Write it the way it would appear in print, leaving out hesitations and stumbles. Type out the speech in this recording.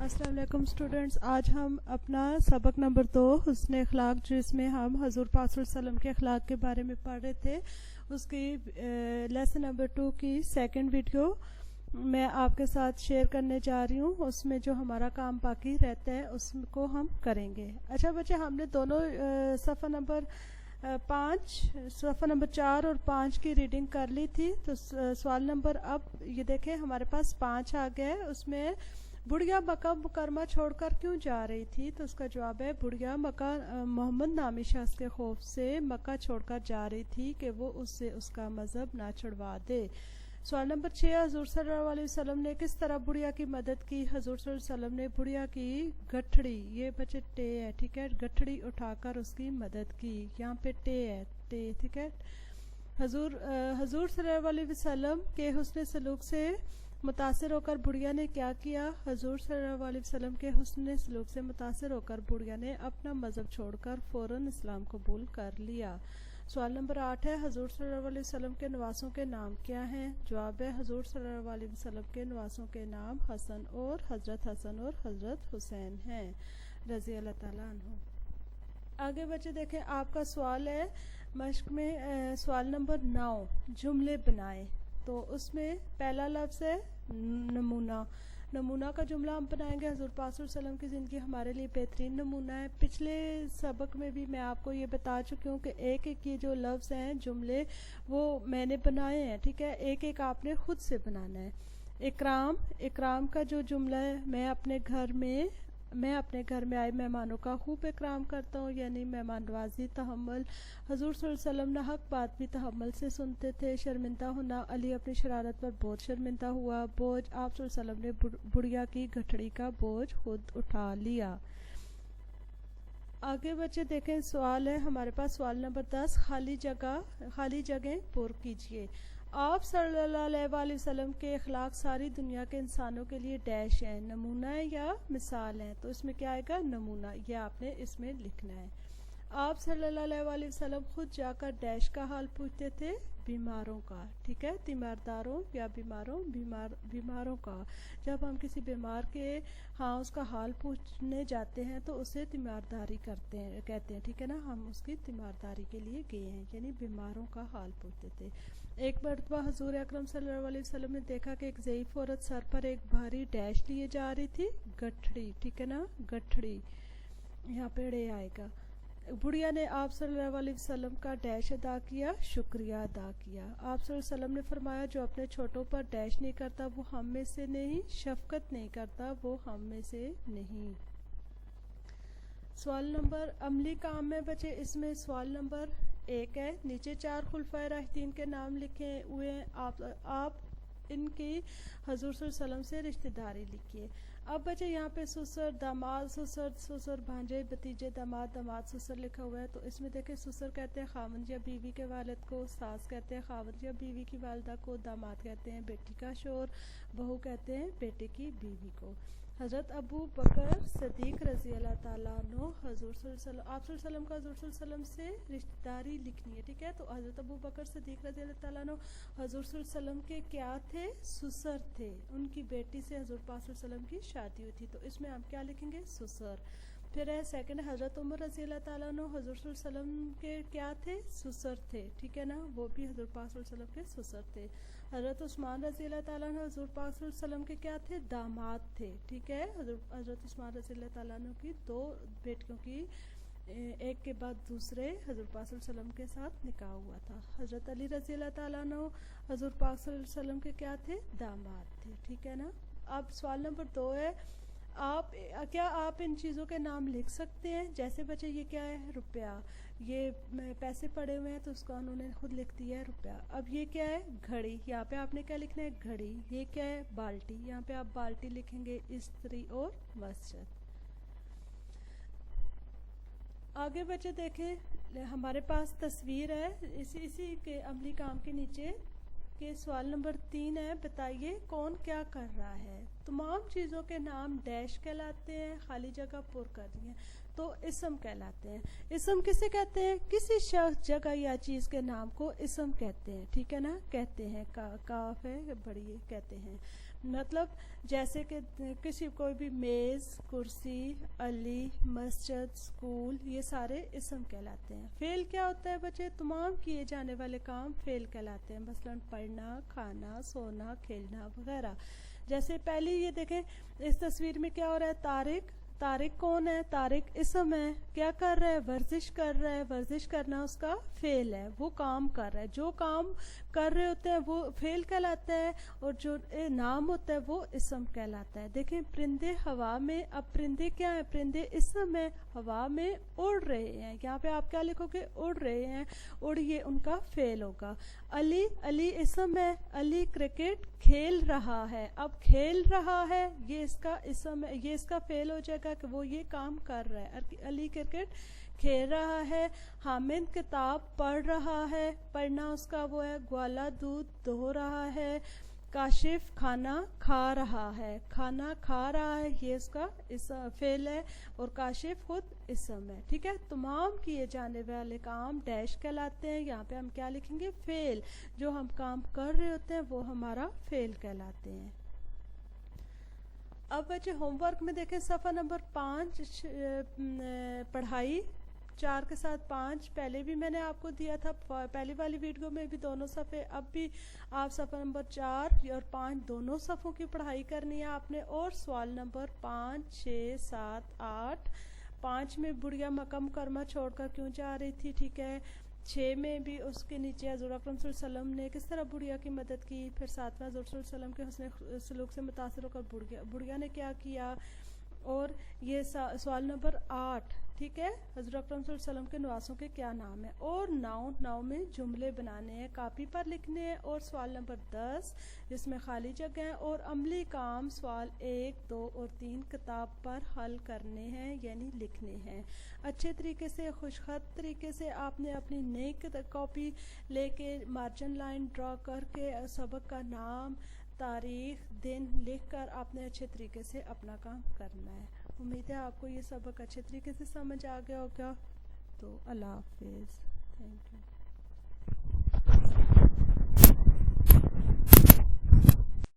अस्सलाम वालेकुम स्टूडेंट्स, आज हम अपना सबक नंबर 2 हुस्न अखलाक, जिसमें हम हजूर पाक सल्लल्लाहु अलैहि वसल्लम के अखलाक के बारे में पढ़ रहे थे, उसकी लेसन नंबर 2 की सेकंड वीडियो मैं आपके साथ शेयर करने जा रही हूँ। उसमें जो हमारा काम बाकी रहता है उसको हम करेंगे। अच्छा बच्चे, हमने दोनों सफ़ा नंबर 4 और 5 की रीडिंग कर ली थी। तो सवाल नंबर अब ये देखें, हमारे पास 5 आ गया है। उसमें बुढ़िया मक्का मुकरमा छोड़कर क्यों जा रही थी? तो उसका जवाब है, बुढ़िया मक्का मोहम्मद नामी शख्स के खौफ से मक्का छोड़कर जा रही थी कि वो उससे उसका मज़हब ना छुड़वा दे। सवाल नंबर 6, हजूर सल्लल्लाहु अलैहि वसल्लम ने किस तरह बुढ़िया की मदद की? हजूर सल्लल्लाहु अलैहि वसल्लम ने बुढ़िया की गठड़ी, ये बच्चे टे है, ठीक है, गठड़ी उठाकर उसकी मदद की। यहाँ पे टे है, टे, ठीक है। हजूर सल्लल्लाहु अलैहि वसल्लम के हुस्न सलूक से मुतासिर होकर बुढ़िया ने क्या किया? हजूर सल्लल्लाहु अलैहि वसल्लम के हुस्न सलूक से मुतासिर होकर बुढ़िया ने अपना मज़हब छोड़कर फ़ौरन इस्लाम कबूल कर लिया। सवाल नंबर 8 है, हजूर सल्लल्लाहु अलैहि वसल्लम के नवासों के नाम क्या हैं? जवाब है, हजूर सल्लल्लाहु अलैहि वसल्लम के नवासों के नाम हसन और हज़रत हुसैन हैं, रज़ी अल्लाह ताला अन्हु। आगे बच्चे देखें, आपका सवाल है मश्क में सवाल नंबर 9, जुमले बनाएं। तो उसमें पहला लफ्ज़ है नमूना। नमूना का जुमला हम बनाएंगे। हजूर पाक सल्लल्लाहु अलैहि वसल्लम की ज़िंदगी हमारे लिए बेहतरीन नमूना है। पिछले सबक में भी मैं आपको ये बता चुकी हूँ कि एक एक ये जो लफ्ज़ हैं जुमले वो मैंने बनाए हैं, ठीक है। एक एक आपने ख़ुद से बनाना है। इकराम का जो जुमला है, मैं अपने घर में आए मेहमानों का खूब इकराम करता हूँ, यानी मेहमान नवाजी, तहम्मुल। हजूर सल्लल्लाहु अलैहि वसल्लम ना हक बात भी तहम्मुल से सुनते थे। शर्मिंदा होना, अली अपनी शरारत पर बहुत शर्मिंदा हुआ। बोझ, आप सल्लल्लाहु अलैहि वसल्लम ने बुढ़िया की गठड़ी का बोझ खुद उठा लिया। आगे बच्चे देखें, सवाल है हमारे पास सवाल नंबर 10, खाली जगह पुर कीजिए। आप सल्लल्लाहु अलैहि वसल्लम के अखलाक सारी दुनिया के इंसानों के लिए डैश है, नमूना है या मिसाल है? तो इसमें क्या आएगा? नमूना। ये आपने इसमें लिखना है। आप सल्लल्लाहु अलैहि वसल्लम खुद जाकर डैश का हाल पूछते थे, बीमारों का, ठीक है, तीमारदारों या बीमारों का। जब हम किसी बीमार के उसका हाल पूछने जाते हैं तो उसे तीमारदारी कहते हैं, ठीक है ना। हम उसकी तीमारदारी के लिए गए हैं, यानी बीमारों का हाल पूछते थे। एक मरतबा हजूर अकरम सल्लल्लाहु अलैहि वसल्लम ने देखा कि एक ज़ईफ़ औरत सर पर एक भारी डैश लिए जा रही थी, गठड़ी, ठीक है ना, गठड़ी, यहाँ पे रे आएगा। बुढ़िया ने आप सल्लल्लाहु अलैहि वसल्लम का डैश अदा किया, शुक्रिया अदा किया। आप सल्लल्लाहु अलैहि वसल्लम ने फरमाया, जो अपने छोटों पर डैश नहीं करता वो हम में से नहीं, शफकत नहीं करता वो हम में से नहीं। सवाल नंबर अमली काम में बचे, इसमें सवाल नंबर 1 है, नीचे 4 खुलफाए राशिदीन के नाम लिखे हुए हैं। आप इनकी हजूर सल्लल्लाहु अलैहि वसल्लम से रिश्तेदारी लिखिए। अब बच्चे यहाँ पे ससुर, दामाद, ससुर भांजे, भतीजे, दामाद ससुर लिखा हुआ है। तो इसमें देखें, ससुर कहते हैं खावंद या बीवी के वालिद को, सास कहते हैं खावंद या बीवी की वालिदा को, दामाद कहते हैं बेटी का शोहर, बहू कहते हैं बेटे की बीवी को। हज़रत अबू बकर सदीक रज़ी अल्लाह ताला अन्हु, हजूर सल्लल्लाहु अलैहि वसल्लम का हजूर सल्लल्लाहु अलैहि वसल्लम से रिश्तेदारी लिखनी है, ठीक है। तो हज़रत अबू बकर सदीक रज़ी अल्लाह ताला अन्हु हजूर सल्लल्लाहु अलैहि वसल्लम के क्या थे? ससुर थे। उनकी बेटी से हजूर पाक सल्लल्लाहु अलैहि वसल्लम की शादी हुई थी, तो इसमें हम क्या लिखेंगे? ससुर। फिर है सेकंड, हज़रत उमर रज़ी अल्लाह ताला अन्हु हजूर सल्लल्लाहु अलैहि वसल्लम के क्या थे? ससुर थे, ठीक है ना, वो भी हजूर पाक सल्लल्लाहु अलैहि वसल्लम के ससुर थे। हज़रत उस्मान रज़ी अल्लाह ताला अन्हु हजूर पाक सल्लल्लाहु अलैहि वसल्लम के क्या थे? दामाद थे, ठीक है। हज़रत उस्मान रज़ी अल्लाह ताला अन्हु की 2 बेटियों की एक के बाद दूसरे हजूर पाक सल्लल्लाहु अलैहि वसल्लम के साथ निकाह हुआ था। हज़रत अली रज़ी अल्लाह ताला अन्हु हजूर पाक सल्लल्लाहु अलैहि वसल्लम के क्या थे? दामाद थे, ठीक है ना। अब सवाल नंबर 2 है, क्या आप इन चीज़ों के नाम लिख सकते हैं? जैसे बच्चे ये क्या है? रुपया, ये पैसे पड़े हुए हैं तो उसका उन्होंने खुद लिख दिया है रुपया। अब ये क्या है? घड़ी, यहाँ पे आपने क्या लिखना है? घड़ी। ये क्या है? बाल्टी, यहाँ पे आप बाल्टी लिखेंगे। इस्त्री और मस्जिद। आगे बच्चे देखें, हमारे पास तस्वीर है इसी के अमली काम के नीचे के सवाल नंबर 3 है, बताइए कौन क्या कर रहा है? तमाम चीज़ों के नाम डैश कहलाते हैं, खाली जगह पुर कर दिए। तो इसम कहलाते हैं। इसम किसे कहते हैं? किसी शख्स, जगह या चीज़ के नाम को इसम कहते हैं, ठीक है ना, कहते हैं। काफ है बड़ी, कहते हैं मतलब जैसे कि किसी कोई भी मेज़, कुर्सी, अली, मस्जिद, स्कूल, ये सारे इसम कहलाते हैं। फेल क्या होता है बच्चे? तमाम किए जाने वाले काम फेल कहलाते हैं, मसलन पढ़ना, खाना, सोना, खेलना वगैरह। जैसे पहले ये देखें, इस तस्वीर में क्या हो रहा है? तारिक। तारिक कौन है? तारिक इसम है। क्या कर रहा है? वर्जिश कर रहा है। वर्जिश करना उसका फेल है, वो काम कर रहा है। जो काम कर रहे होते हैं वो फेल कहलाता है, और जो नाम होता है वो इसम कहलाता है। देखें परिंदे हवा में, अब परिंदे क्या है? परिंदे इसम है, हवा में उड़ रहे हैं। यहाँ पे आप क्या लिखोगे? उड़ रहे हैं, उड़िए उनका फेल होगा। अली, अली इसम है, अली क्रिकेट खेल रहा है। अब खेल रहा है ये इसका इसम है, ये इसका फेल हो जाएगा कि वो ये काम कर रहा है। अली क्रिकेट खेल रहा है। हामिद किताब पढ़ रहा है, पढ़ना उसका वो है। ग्वाला दूध दो रहा है। काशिफ खाना खा रहा है, खाना खा रहा है ये इसका फेल है, और काशिफ खुद इसम है, ठीक है। तमाम किए जाने वाले काम डैश कहलाते हैं। यहाँ पे हम क्या लिखेंगे? फेल। जो हम काम कर रहे होते हैं वो हमारा फेल कहलाते हैं। अब बच्चे होमवर्क में देखें सफ़ा नंबर 5, पढ़ाई 4 के साथ 5 पहले भी मैंने आपको दिया था, पहली वाली वीडियो में भी दोनों सफ़े। अब भी आप सफ़ा नंबर 4 और 5 दोनों सफ़ों की पढ़ाई करनी है आपने। और सवाल नंबर 5, 6, 7, 8। 5 में बुढ़िया मक्का मुकरमा छोड़कर क्यों जा रही थी, ठीक है। 6 में भी उसके नीचे हज़रत अकरम सल्लल्लाहु अलैहि वसल्लम ने किस तरह बुढ़िया की मदद की। फिर 7वां हज़रत सल्लल्लाहु अलैहि वसल्लम के हुस्न सलूक से मुतासिर होकर बुढ़िया ने क्या किया। और ये सवाल नंबर 8, ठीक है, हज़रत अकरम सल्लल्लाहु अलैहि वसल्लम के नवासों के क्या नाम है। और नाव में जुमले बनाने हैं, कापी पर लिखने हैं। और सवाल नंबर 10 जिसमें खाली जगह है, और अमली काम सवाल 1, 2 और 3 किताब पर हल करने हैं, यानी लिखने हैं। अच्छे तरीके से, खुशखत तरीके से आपने अपनी नई कॉपी लेके मार्जिन लाइन ड्रा करके सबक का नाम, तारीख, दिन लिखकर आपने अच्छे तरीके से अपना काम करना है। उम्मीद है आपको ये सबक अच्छे तरीके से समझ आ गया होगा। तो अल्लाह हाफिज़, थैंक यू।